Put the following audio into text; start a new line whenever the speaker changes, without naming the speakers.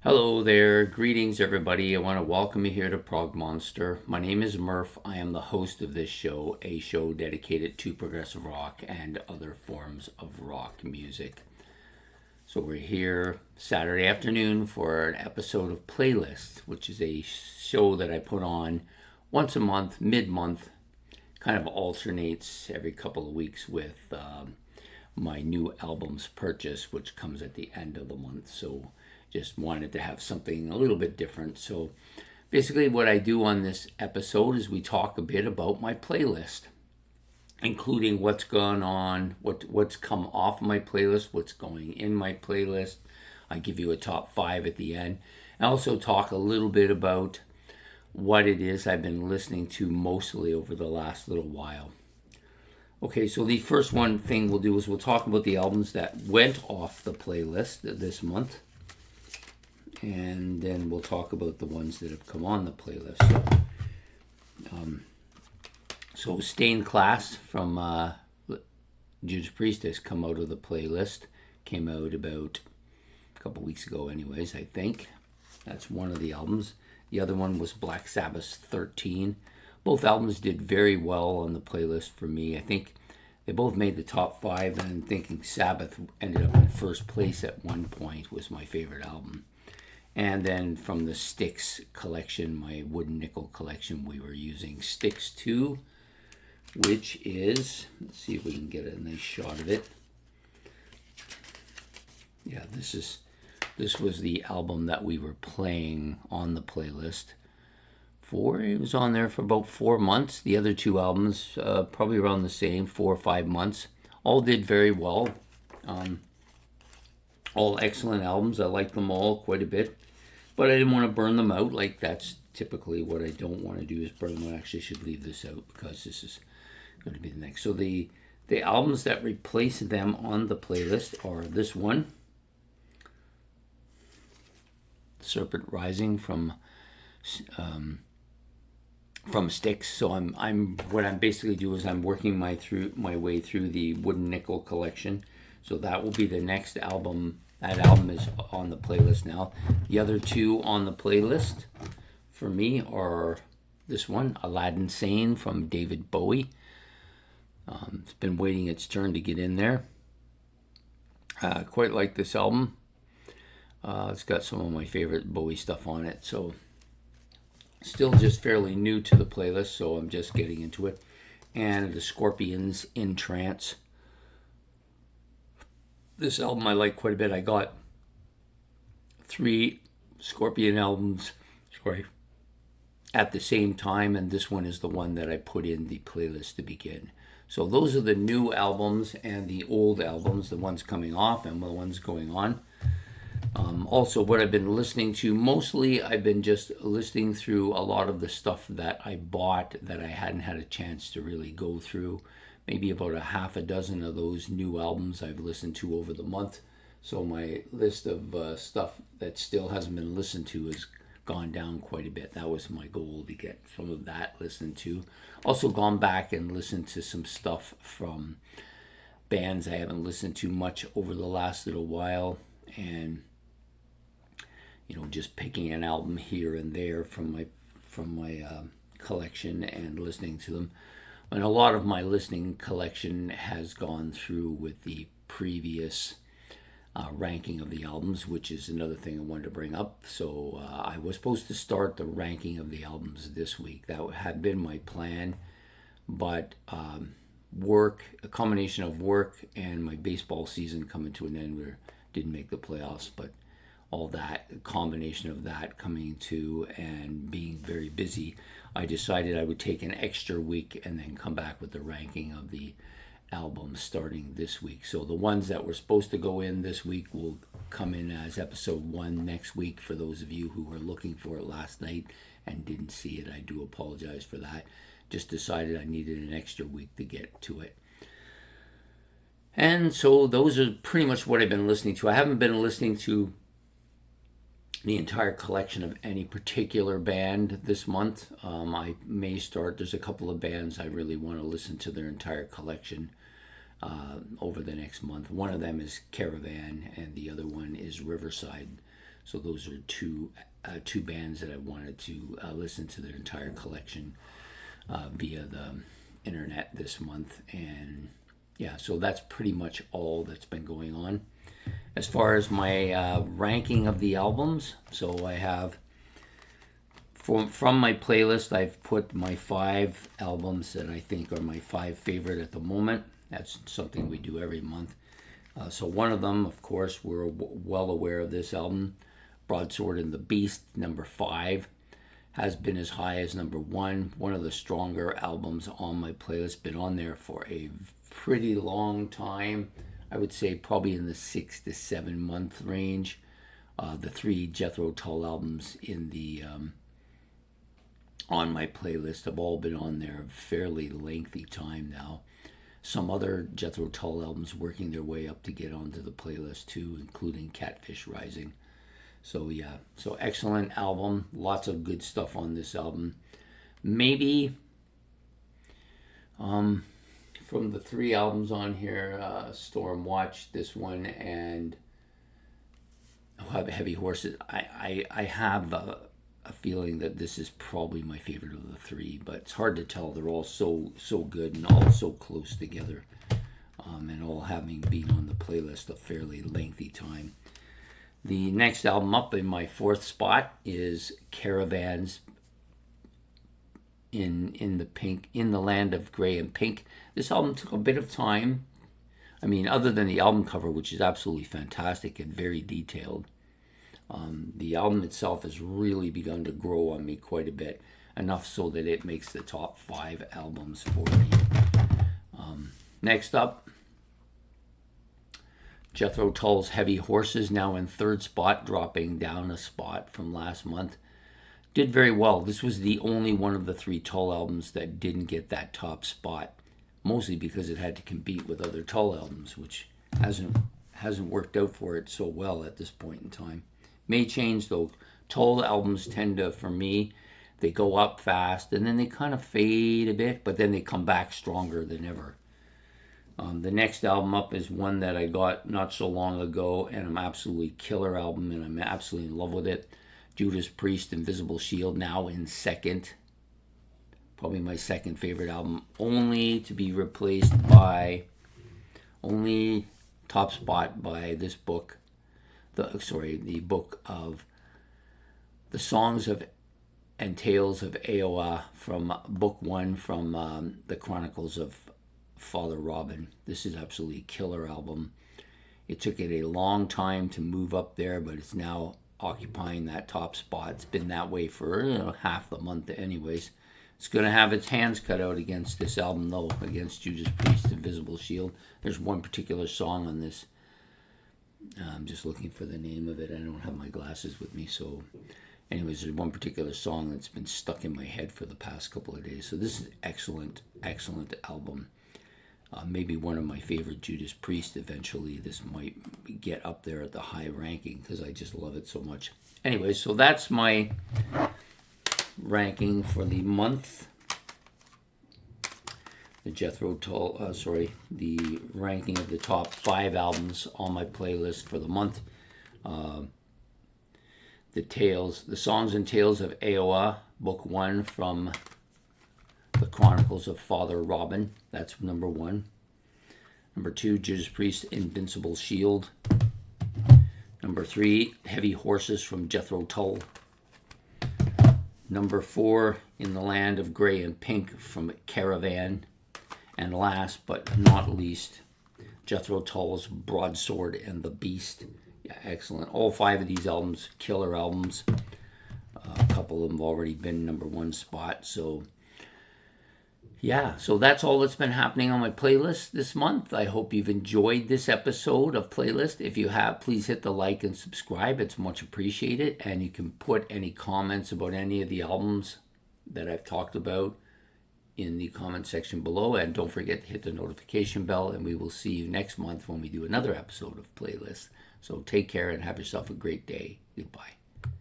Hello there, greetings everybody. I want to welcome you here to Prog Monster. My name is Murph. I am the host of this show, a show dedicated to progressive rock and other forms of rock music. So we're here Saturday afternoon for an episode of Playlist, which is a show that I put on once a month, mid-month, kind of alternates every couple of weeks with my new albums purchase, which comes at the end of the month. So just wanted to have something a little bit different. So basically what I do on this episode is we talk a bit about my playlist, including what's gone on, what's come off my playlist, what's going in my playlist. I give you a top 5 at the end. I also talk a little bit about what it is I've been listening to mostly over the last little while. Okay, so the first one thing we'll do is we'll talk about the albums that went off the playlist this month. And then we'll talk about the ones that have come on the playlist. So Stained Class from Judas Priest has come out of the playlist. Came out about a couple weeks ago anyways, I think. That's one of the albums. The other one was Black Sabbath's 13. Both albums did very well on the playlist for me. I think they both made the top 5, and I'm thinking Sabbath ended up in first place at one point, was my favorite album. And then from the Styx collection, my Wooden Nickel collection, we were using Styx 2, which is, let's see if we can get a nice shot of it. Yeah, this was the album that we were playing on the playlist for. It was on there for about 4 months. The other two albums, probably around the same, 4 or 5 months. All did very well. All excellent albums. I like them all quite a bit. But I didn't want to burn them out. Like, that's typically what I don't want to do, is burn them out. I actually should leave this out because this is going to be the next. So the albums that replace them on the playlist are this one, Serpent Rising from Styx. So I'm what I'm basically doing is I'm working my way through the Wooden Nickel collection. So that will be the next album. That album is on the playlist now. The other two on the playlist for me are this one, Aladdin Sane from David Bowie. It's been waiting its turn to get in there. Quite like this album. It's got some of my favorite Bowie stuff on it. So still just fairly new to the playlist, so I'm just getting into it. And the Scorpions In Trance. This album I like quite a bit. I got 3 Scorpion albums, at the same time, and this one is the one that I put in the playlist to begin. So those are the new albums and the old albums, the ones coming off and the ones going on. Also, what I've been listening to, mostly I've been just listening through a lot of the stuff that I bought that I hadn't had a chance to really go through. Maybe about a half a dozen of those new albums I've listened to over the month. So my list of stuff that still hasn't been listened to has gone down quite a bit. That was my goal, to get some of that listened to. Also gone back and listened to some stuff from bands I haven't listened to much over the last little while. And, just picking an album here and there from my collection and listening to them. And a lot of my listening collection has gone through with the previous ranking of the albums, which is another thing I wanted to bring up. So I was supposed to start the ranking of the albums this week. That had been my plan, but a combination of work and my baseball season coming to an end, where didn't make the playoffs, but all that, a combination of that coming to and being very busy, I decided I would take an extra week and then come back with the ranking of the albums starting this week. So the ones that were supposed to go in this week will come in as episode 1 next week. For those of you who were looking for it last night and didn't see it, I do apologize for that. Just decided I needed an extra week to get to it. And so those are pretty much what I've been listening to. I haven't been listening to the entire collection of any particular band this month. I may start. There's a couple of bands I really want to listen to their entire collection over the next month. One of them is Caravan, and the other one is Riverside. So those are two bands that I wanted to listen to their entire collection via the internet this month. And yeah, so that's pretty much all that's been going on. As far as my ranking of the albums, so I have from my playlist, I've put my 5 albums that I think are my 5 favorite at the moment. That's something we do every month. So one of them, of course, we're well aware of this album, Broadsword and the Beast, number 5, has been as high as number 1. One of the stronger albums on my playlist, been on there for a pretty long time. I would say probably in the 6 to 7 month range. The 3 Jethro Tull albums in the on my playlist have all been on there a fairly lengthy time now. Some other Jethro Tull albums working their way up to get onto the playlist too, including Catfish Rising. So yeah, so excellent album. Lots of good stuff on this album. Maybe from the 3 albums on here, Stormwatch, this one, and Heavy Horses, I have a feeling that this is probably my favorite of the 3, but it's hard to tell. They're all so good and all so close together, and all having been on the playlist a fairly lengthy time. The next album up in my 4th spot is Caravans in the Land of Grey and Pink. This album took a bit of time. I mean, other than the album cover, which is absolutely fantastic and very detailed, the album itself has really begun to grow on me quite a bit, enough so that it makes the top 5 albums for me. Next up, Jethro Tull's Heavy Horses, now in 3rd spot, dropping down a spot from last month. Did very well. This was the only one of the 3 Tull albums that didn't get that top spot, mostly because it had to compete with other Tull albums, which hasn't worked out for it so well at this point in time. May change though. Tull albums tend to, for me, they go up fast and then they kind of fade a bit, but then they come back stronger than ever. The next album up is one that I got not so long ago, and an absolutely killer album, and I'm absolutely in love with it. Judas Priest, Invisible Shield, now in 2nd. Probably my 2nd favorite album, only to be replaced by, only top spot by this book. The book of the Songs of and Tales of Eowa, from book 1 from the Chronicles of Father Robin. This is absolutely a killer album. It took it a long time to move up there, but it's now occupying that top spot. It's been that way for half the month anyways. It's going to have its hands cut out against this album though, against Judas Priest, Invisible Shield. There's one particular song on this. I'm just looking for the name of it. I don't have my glasses with me, so anyways, there's one particular song that's been stuck in my head for the past couple of days. So this is excellent album. Maybe one of my favorite Judas Priest. Eventually this might get up there at the high ranking because I just love it so much. Anyway, so that's my ranking for the month. The Jethro Tull, the ranking of the top 5 albums on my playlist for the month. The Songs and Tales of Eowa, book 1 from the Chronicles of Father Robin. That's number 1. Number 2, Judas Priest, Invincible Shield. Number 3, Heavy Horses from Jethro Tull. Number 4, In the Land of Grey and Pink from Caravan. And last but not least, Jethro Tull's Broadsword and the Beast. Yeah, excellent. All 5 of these albums, killer albums. A couple of them have already been number 1 spot. So, yeah. So that's all that's been happening on my playlist this month. I hope you've enjoyed this episode of Playlist. If you have, please hit the like and subscribe. It's much appreciated. And you can put any comments about any of the albums that I've talked about in the comment section below, and don't forget to hit the notification bell, and we will see you next month when we do another episode of Playlist. So take care and have yourself a great day. Goodbye.